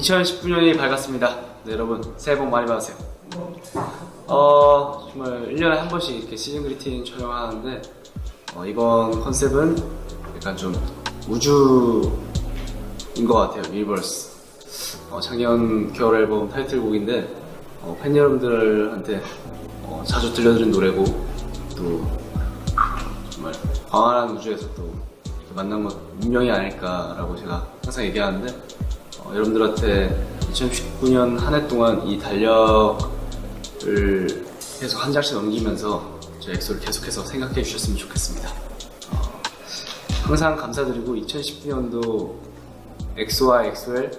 2019년이 밝았습니다. 네, 여러분 새해 복 많이 받으세요. 정말 1년에 한 번씩 이렇게 시즌 그리팅 촬영하는데 이번 컨셉은 약간 좀 우주인 것 같아요. 유니버스. 작년 겨울 앨범 타이틀곡인데 팬 여러분들한테 자주 들려드린 노래고 또 정말 광활한 우주에서 또 만난 것 운명이 아닐까라고 제가 항상 얘기하는데 여러분들한테 2019년 한 해 동안 이 달력을 계속 한 장씩 넘기면서 저희 엑소를 계속해서 생각해 주셨으면 좋겠습니다. 항상 감사드리고 2019년도 엑소와 엑소엘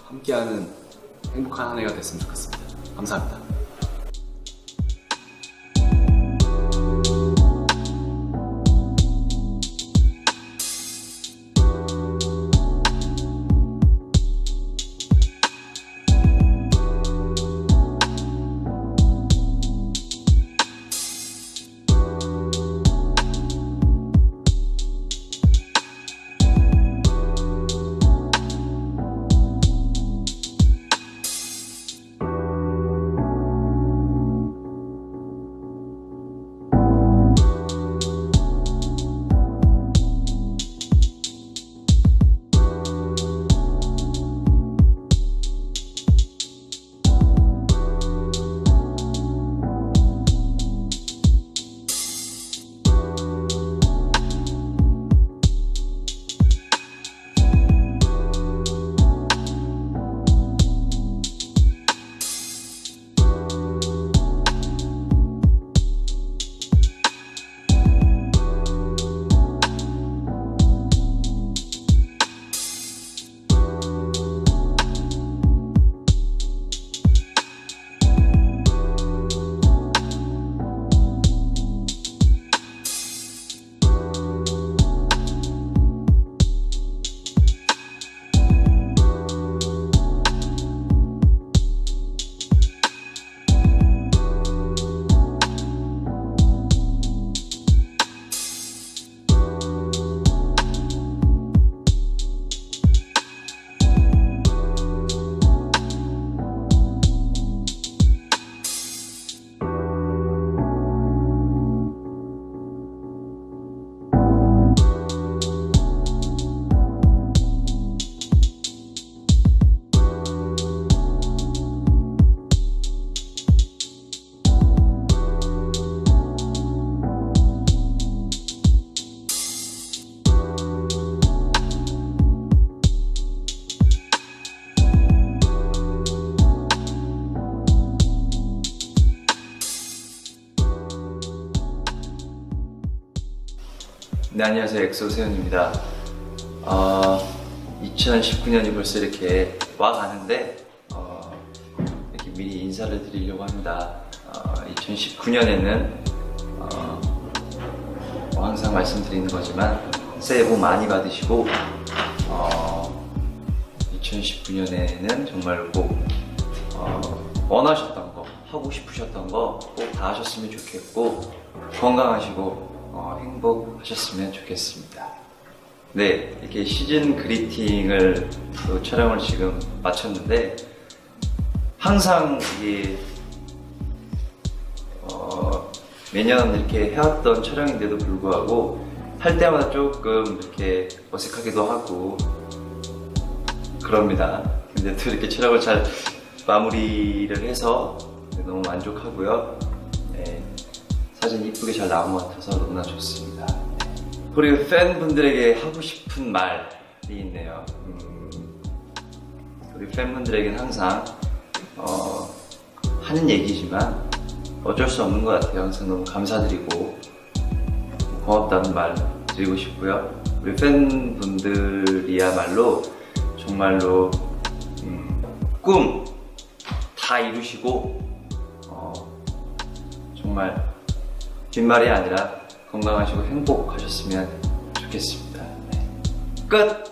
함께하는 행복한 한 해가 됐으면 좋겠습니다. 감사합니다. 네, 안녕하세요. 엑소 세훈입니다. 2019년이 벌써 이렇게 와가는데 이렇게 미리 인사를 드리려고 합니다. 2019년에는 항상 말씀드리는 거지만 새해 복 많이 받으시고 2019년에는 정말 꼭 원하셨던 거, 하고 싶으셨던 거 꼭 다 하셨으면 좋겠고 건강하시고 행복하셨으면 좋겠습니다. 네, 이렇게 시즌 그리팅을 또 촬영을 지금 마쳤는데 항상 이게 매년 이렇게 해왔던 촬영인데도 불구하고 할 때마다 조금 이렇게 어색하기도 하고 그럽니다. 근데 또 이렇게 촬영을 잘 마무리를 해서 너무 만족하고요. 네, 사진 이쁘게 잘 나온 것 같아서 너무나 좋습니다. 우리 팬분들에게 하고 싶은 말이 있네요. 우리 팬분들에게는 항상 하는 얘기지만 어쩔 수 없는 것 같아요. 항상 너무 감사드리고 고맙다는 말 드리고 싶고요. 우리 팬분들이야말로 정말로 꿈 다 이루시고 정말 뒷말이 아니라 건강하시고 행복하셨으면 좋겠습니다. 네. 끝!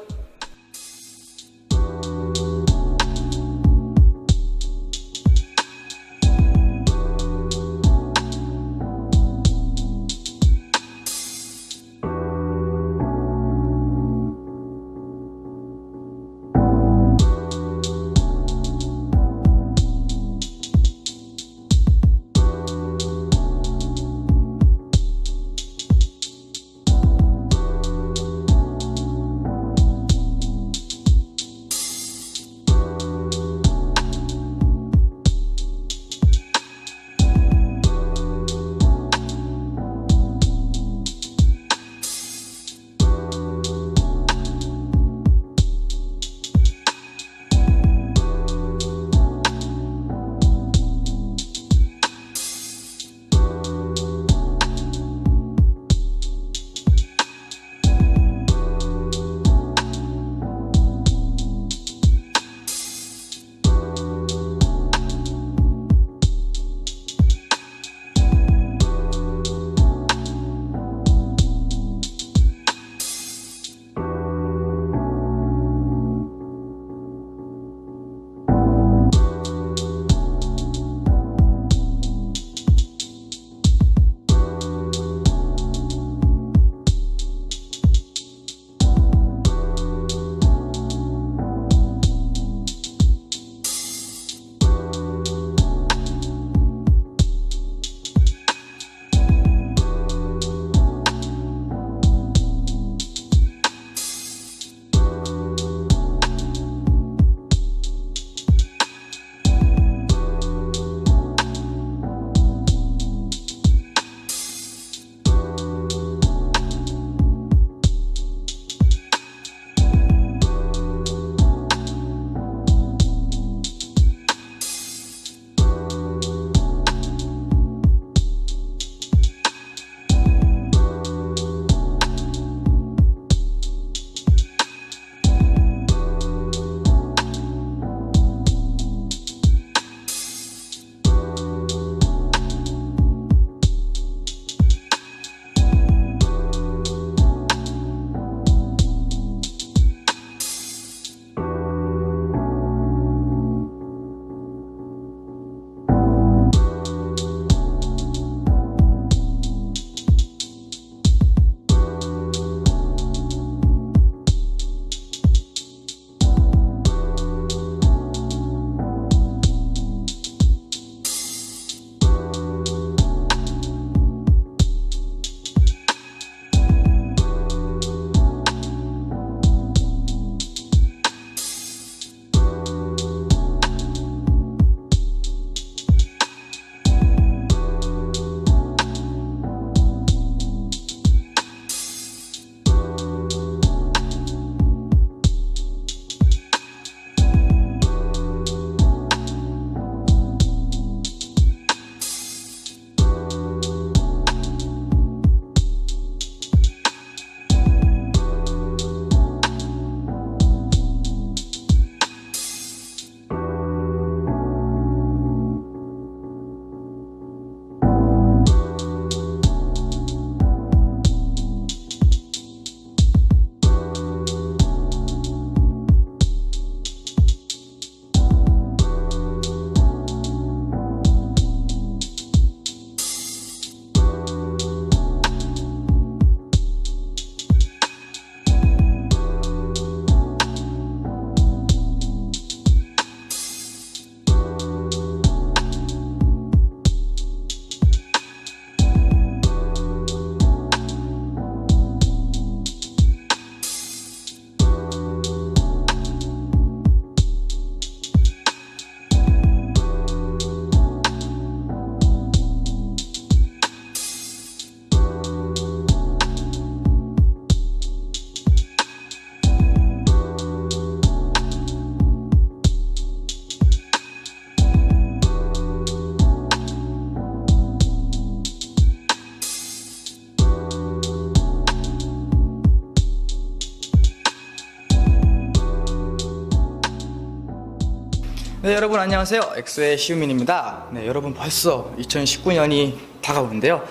네, 여러분 안녕하세요. 엑소의 시우민입니다. 네, 여러분 벌써 2019년이 다가오는데요.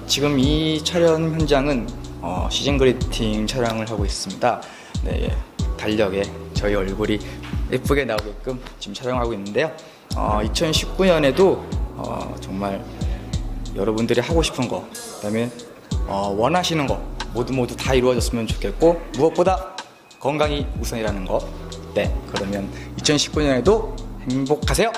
지금 이 촬영 현장은 시즌 그리팅 촬영을 하고 있습니다. 네, 달력에 저희 얼굴이 예쁘게 나오게끔 지금 촬영하고 있는데요. 2019년에도 정말 여러분들이 하고 싶은 거, 그다음에 원하시는 거 모두 다 이루어졌으면 좋겠고, 무엇보다 건강이 우선이라는 거. 네, 그러면 2019년에도 행복하세요.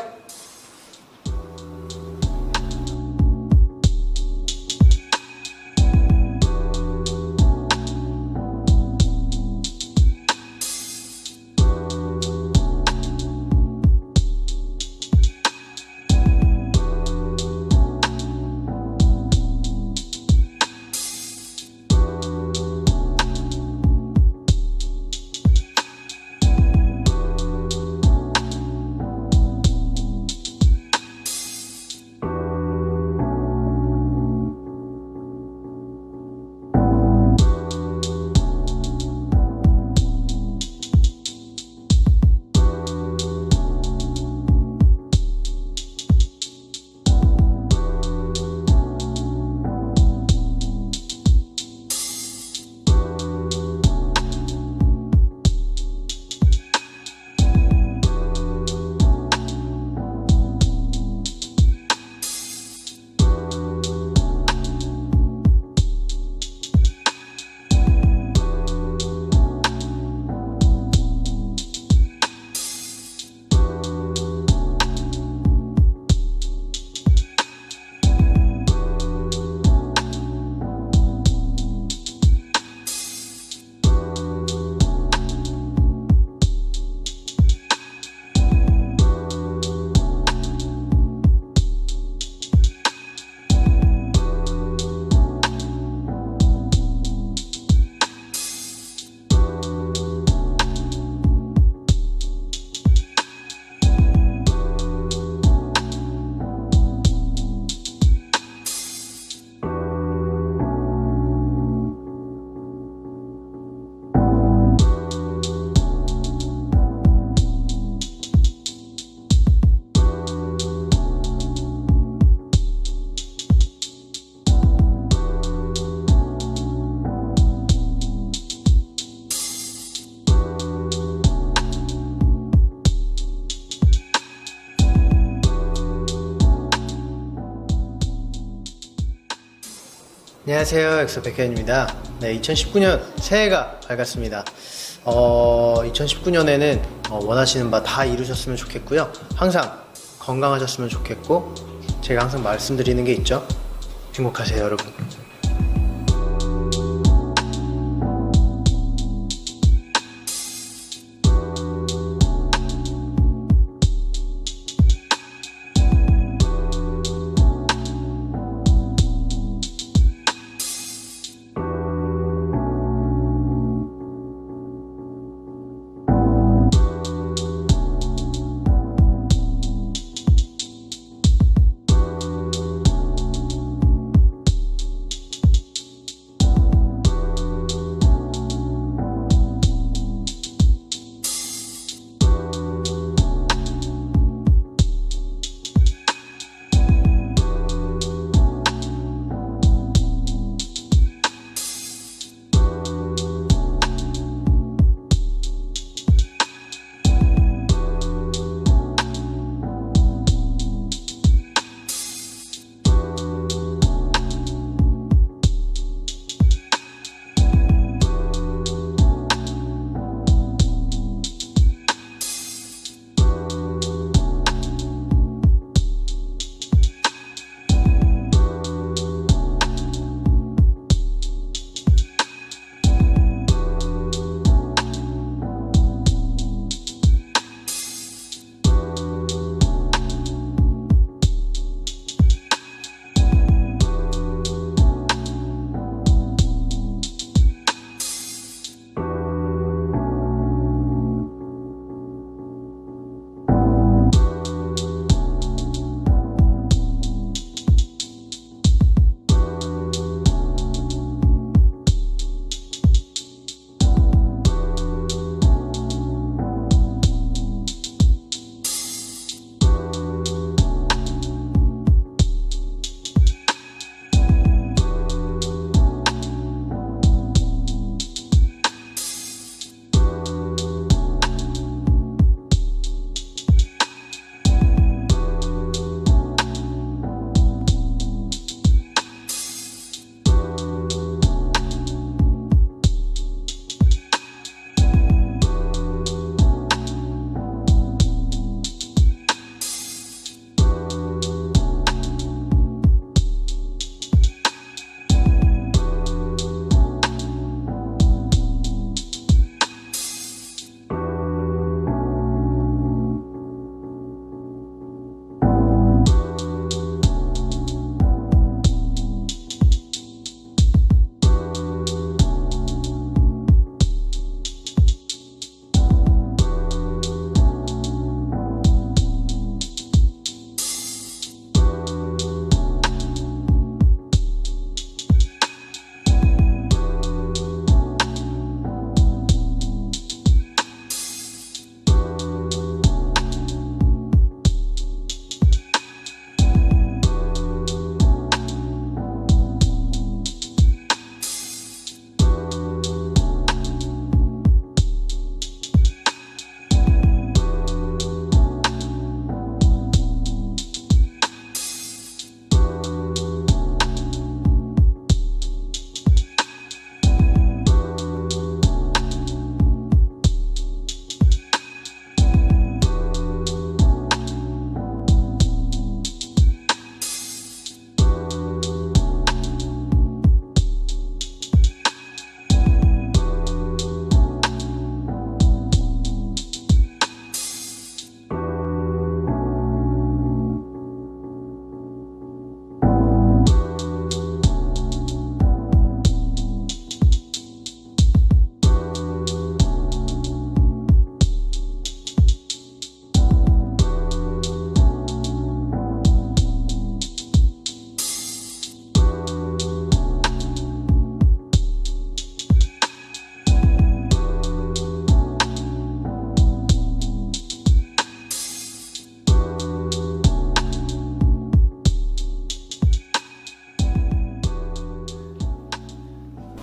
안녕하세요, 엑소 백현입니다. 네, 2019년 새해가 밝았습니다. 2019년에는 원하시는 바 다 이루셨으면 좋겠고요. 항상 건강하셨으면 좋겠고, 제가 항상 말씀드리는 게 있죠. 행복하세요, 여러분.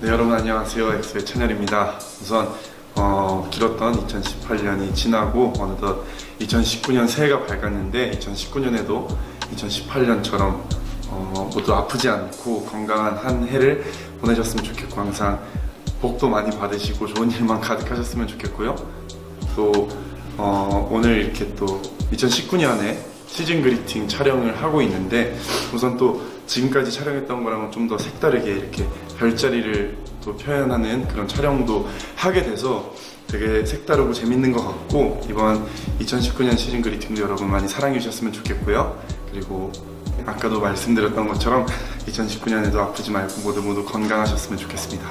네, 여러분 안녕하세요. 엑소의 찬열입니다. 우선 길었던 2018년이 지나고 어느덧 2019년 새해가 밝았는데 2019년에도 2018년처럼 모두 아프지 않고 건강한 한 해를 보내셨으면 좋겠고 항상 복도 많이 받으시고 좋은 일만 가득하셨으면 좋겠고요. 또 오늘 이렇게 또 2019년에 시즌 그리팅 촬영을 하고 있는데 우선 또 지금까지 촬영했던 거랑은 좀 더 색다르게 이렇게 별자리를 또 표현하는 그런 촬영도 하게 돼서 되게 색다르고 재밌는 것 같고 이번 2019년 시즌 그리팅도 여러분 많이 사랑해 주셨으면 좋겠고요. 그리고 아까도 말씀드렸던 것처럼 2019년에도 아프지 말고 모두 건강하셨으면 좋겠습니다.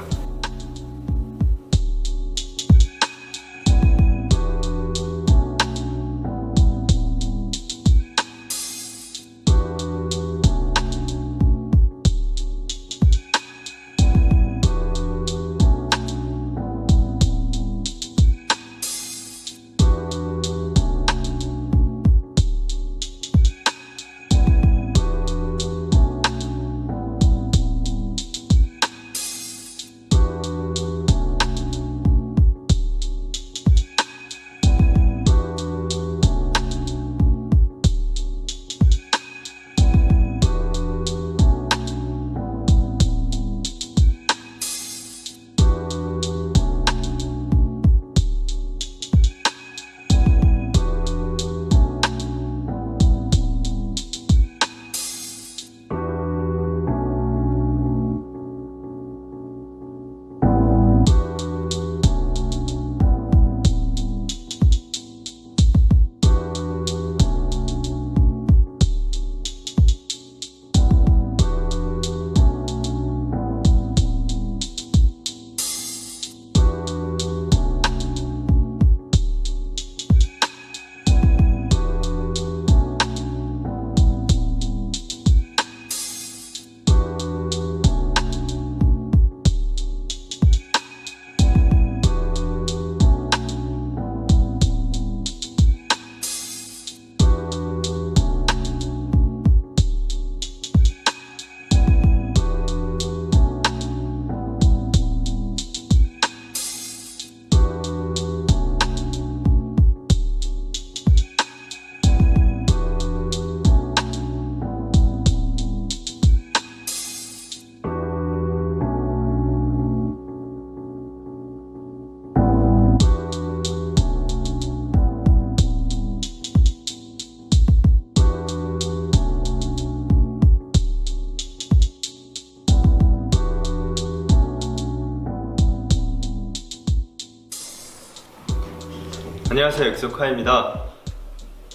안녕하세요, 엑소카입니다.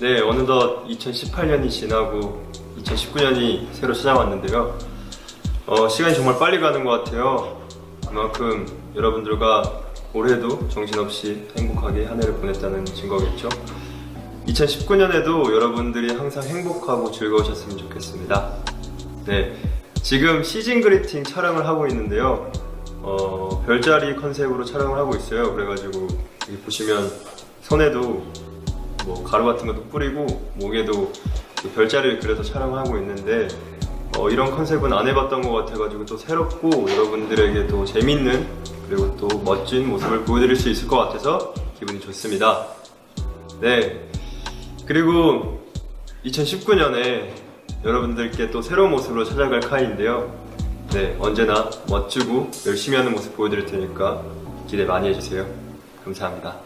네, 어느덧 2018년이 지나고 2019년이 새로 찾아왔는데요. 시간이 정말 빨리 가는 것 같아요. 그만큼 여러분들과 올해도 정신없이 행복하게 한 해를 보냈다는 증거겠죠. 2019년에도 여러분들이 항상 행복하고 즐거우셨으면 좋겠습니다. 네, 지금 시즌 그리팅 촬영을 하고 있는데요. 별자리 컨셉으로 촬영을 하고 있어요. 그래가지고 여기 보시면 손에도 뭐 가루 같은 것도 뿌리고 목에도 그 별자리를 그려서 촬영하고 있는데 이런 컨셉은 안 해봤던 것 같아가지고 또 새롭고 여러분들에게 또 재밌는 그리고 또 멋진 모습을 보여드릴 수 있을 것 같아서 기분이 좋습니다. 네, 그리고 2019년에 여러분들께 또 새로운 모습으로 찾아갈 카이인데요. 네, 언제나 멋지고 열심히 하는 모습 보여드릴 테니까 기대 많이 해주세요. 감사합니다.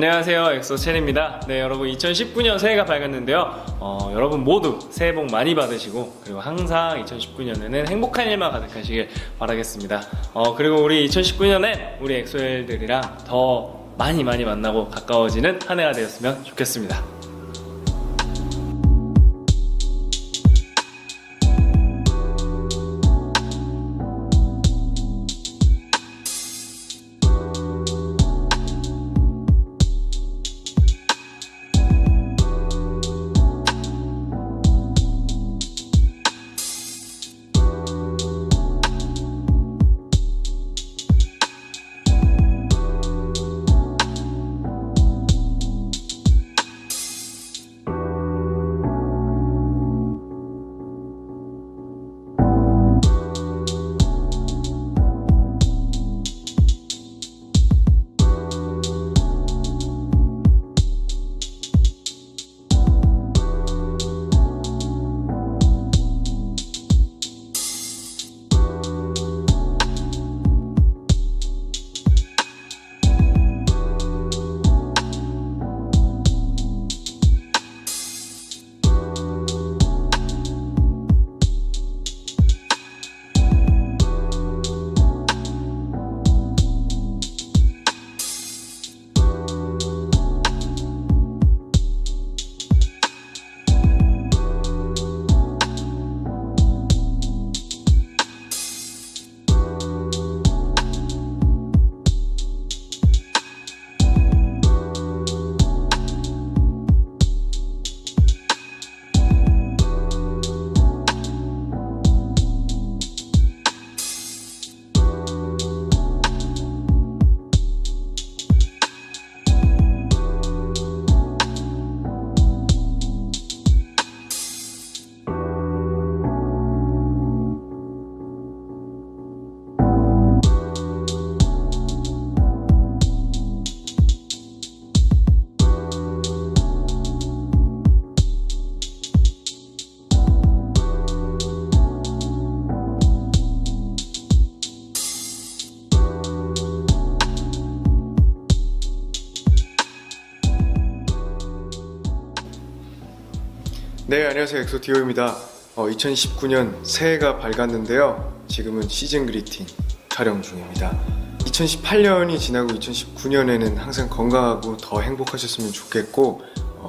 안녕하세요, 엑소 첸입니다. 네, 여러분 2019년 새해가 밝았는데요. 여러분 모두 새해 복 많이 받으시고 그리고 항상 2019년에는 행복한 일만 가득하시길 바라겠습니다. 그리고 우리 2019년에 우리 엑소엘들이랑 더 많이 만나고 가까워지는 한 해가 되었으면 좋겠습니다. 네, 안녕하세요. 엑소 디오입니다. 2019년 새해가 밝았는데요. 지금은 시즌 그리팅 촬영 중입니다. 2018년이 지나고 2019년에는 항상 건강하고 더 행복하셨으면 좋겠고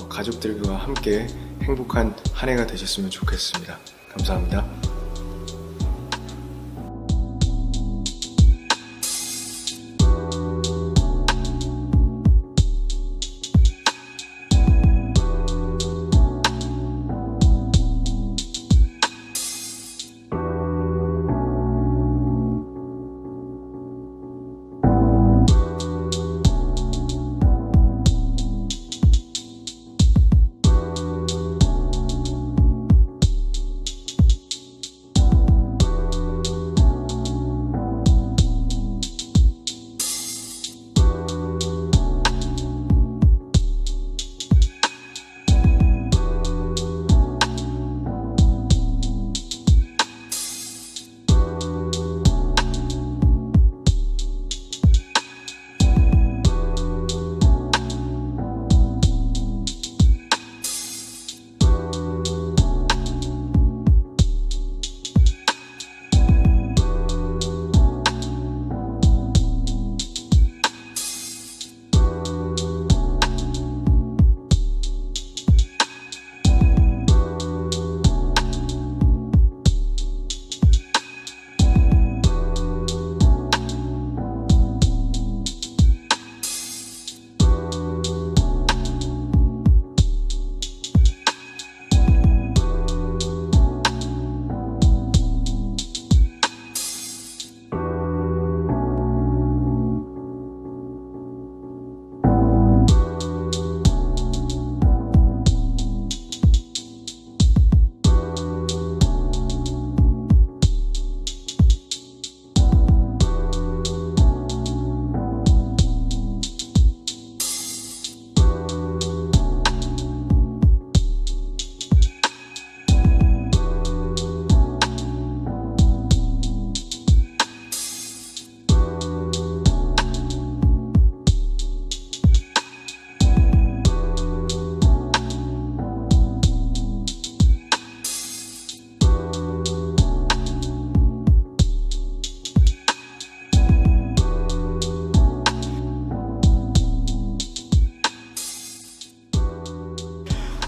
가족들과 함께 행복한 한 해가 되셨으면 좋겠습니다. 감사합니다.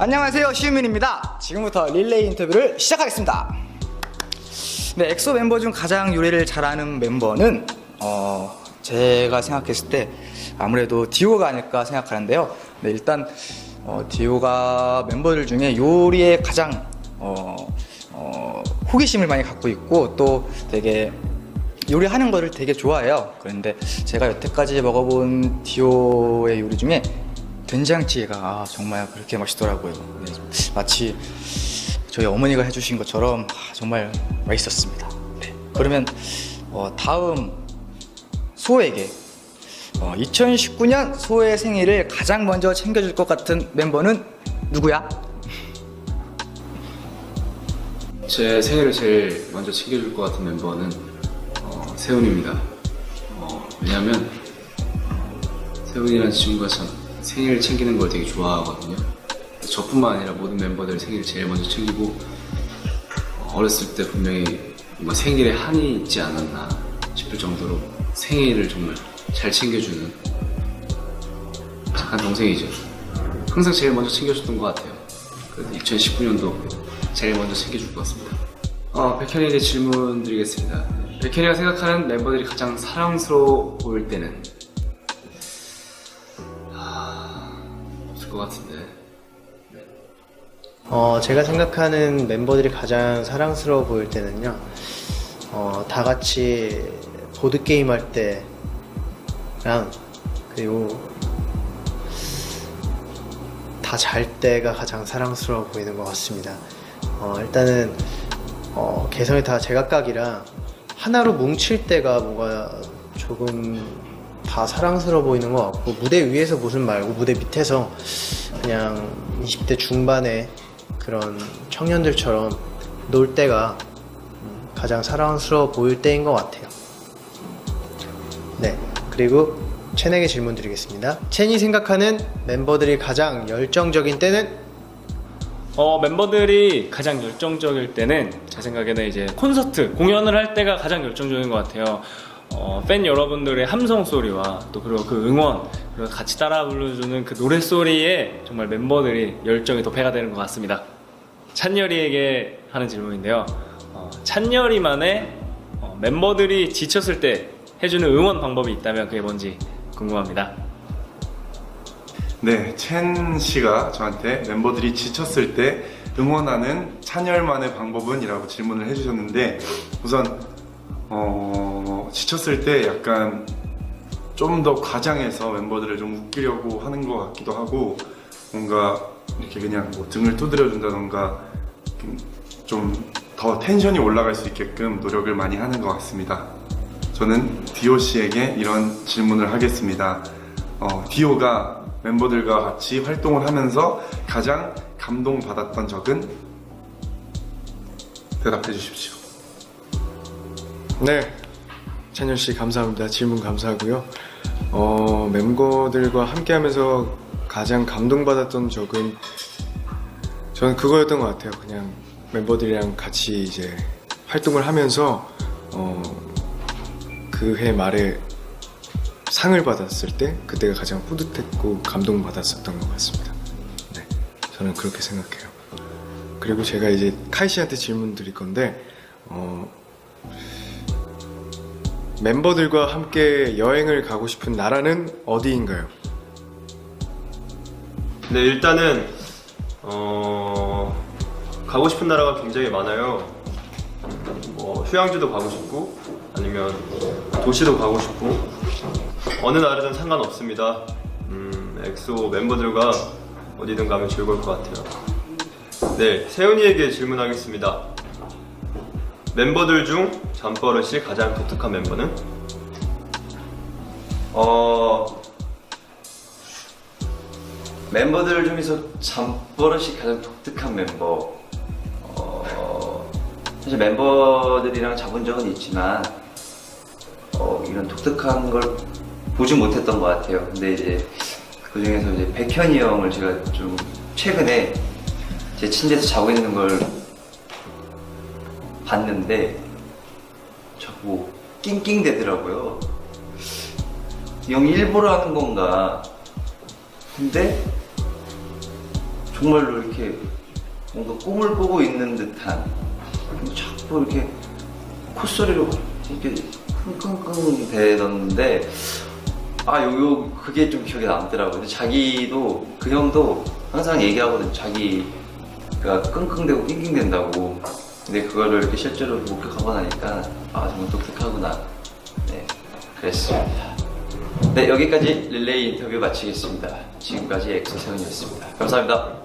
안녕하세요, 시우민입니다. 지금부터 릴레이 인터뷰를 시작하겠습니다. 네, 엑소 멤버 중 가장 요리를 잘하는 멤버는 제가 생각했을 때 아무래도 디오가 아닐까 생각하는데요. 네, 일단 디오가 멤버들 중에 요리에 가장 호기심을 많이 갖고 있고 또 되게 요리하는 거를 되게 좋아해요. 그런데 제가 여태까지 먹어본 디오의 요리 중에 된장찌개가 정말 그렇게 맛있더라고요. 네, 마치 저희 어머니가 해주신 것처럼 정말 맛있었습니다. 네, 그러면 다음 소에게 2019년 소의 생일을 가장 먼저 챙겨줄 것 같은 멤버는 누구야? 제 생일을 제일 먼저 챙겨줄 것 같은 멤버는 세훈입니다. 왜냐면 세훈이라는 친구가 참 생일 챙기는 걸 되게 좋아하거든요. 저뿐만 아니라 모든 멤버들 생일 제일 먼저 챙기고 어렸을 때 분명히 뭔가 생일에 한이 있지 않았나 싶을 정도로 생일을 정말 잘 챙겨주는 착한 동생이죠. 항상 제일 먼저 챙겨줬던 것 같아요. 그래서 2019년도 제일 먼저 챙겨줄 것 같습니다. 백현이에게 질문 드리겠습니다. 백현이가 생각하는 멤버들이 가장 사랑스러워 보일 때는? 없을 것 같은데. 제가 생각하는 멤버들이 가장 사랑스러워 보일 때는요, 다 같이 보드게임 할 때랑, 그리고 다 잘 때가 가장 사랑스러워 보이는 것 같습니다. 일단은, 개성이 다 제각각이라 하나로 뭉칠 때가 뭔가 조금 다 사랑스러워 보이는 것 같고, 무대 위에서 모습 말고 무대 밑에서 그냥 20대 중반에 그런 청년들처럼 놀 때가 가장 사랑스러워 보일 때인 것 같아요. 네, 그리고 첸에게 질문 드리겠습니다. 첸이 생각하는 멤버들이 가장 열정적인 때는? 멤버들이 가장 열정적일 때는 제 생각에는 이제 콘서트, 공연을 할 때가 가장 열정적인 것 같아요. 팬 여러분들의 함성 소리와 또 그리고 그 응원, 그리고 같이 따라 불러주는 그 노래 소리에 정말 멤버들이 열정이 더 배가 되는 것 같습니다. 찬열이에게 하는 질문인데요. 찬열이만의 멤버들이 지쳤을 때 해주는 응원 방법이 있다면 그게 뭔지 궁금합니다. 네, 첸 씨가 저한테 멤버들이 지쳤을 때 응원하는 찬열만의 방법은? 이라고 질문을 해주셨는데, 우선 지쳤을 때 약간 좀 더 과장해서 멤버들을 좀 웃기려고 하는 것 같기도 하고, 뭔가 이렇게 그냥 뭐 등을 두드려 준다던가 좀 더 텐션이 올라갈 수 있게끔 노력을 많이 하는 것 같습니다. 저는 디오 씨에게 이런 질문을 하겠습니다. 디오가 멤버들과 같이 활동을 하면서 가장 감동받았던 적은? 대답해 주십시오. 네, 찬열씨 감사합니다. 질문 감사하고요. 멤버들과 함께하면서 가장 감동받았던 적은 저는 그거였던 것 같아요. 그냥 멤버들이랑 같이 이제 활동을 하면서 그 해 말에 상을 받았을 때 그때가 가장 뿌듯했고 감동받았었던 것 같습니다. 네, 저는 그렇게 생각해요. 그리고 제가 이제 카이 씨한테 질문 드릴 건데 멤버들과 함께 여행을 가고 싶은 나라는 어디인가요? 네, 일단은 가고 싶은 나라가 굉장히 많아요. 뭐 휴양지도 가고 싶고 아니면 도시도 가고 싶고 어느 나라든 상관없습니다. 엑소 멤버들과 어디든 가면 즐거울 것 같아요. 네, 세훈이에게 질문하겠습니다. 멤버들 중 잠버릇이 가장 독특한 멤버는? 멤버들 중에서 잠버릇이 가장 독특한 멤버. 사실 멤버들이랑 자본 적은 있지만 이런 독특한 걸 보지 못했던 것 같아요. 근데 이제 그 중에서 이제 백현이 형을 제가 좀 최근에 제 침대에서 자고 있는 걸 봤는데 자꾸 낑낑대더라고요. 이 형이 일부러 하는 건가? 근데 정말로 이렇게 뭔가 꿈을 꾸고 있는 듯한 자꾸 이렇게 콧소리로 이렇게 끙끙끙 대던데 그게 좀 기억에 남더라고요. 근데 자기도 그 형도 항상 얘기하거든. 자기가 끙끙대고 낑낑댄다고. 근데 그거를 이렇게 실제로 목격하고 나니까 정말 독특하구나. 네, 그랬습니다. 네, 여기까지 릴레이 인터뷰 마치겠습니다. 지금까지 엑소 세훈이었습니다. 감사합니다.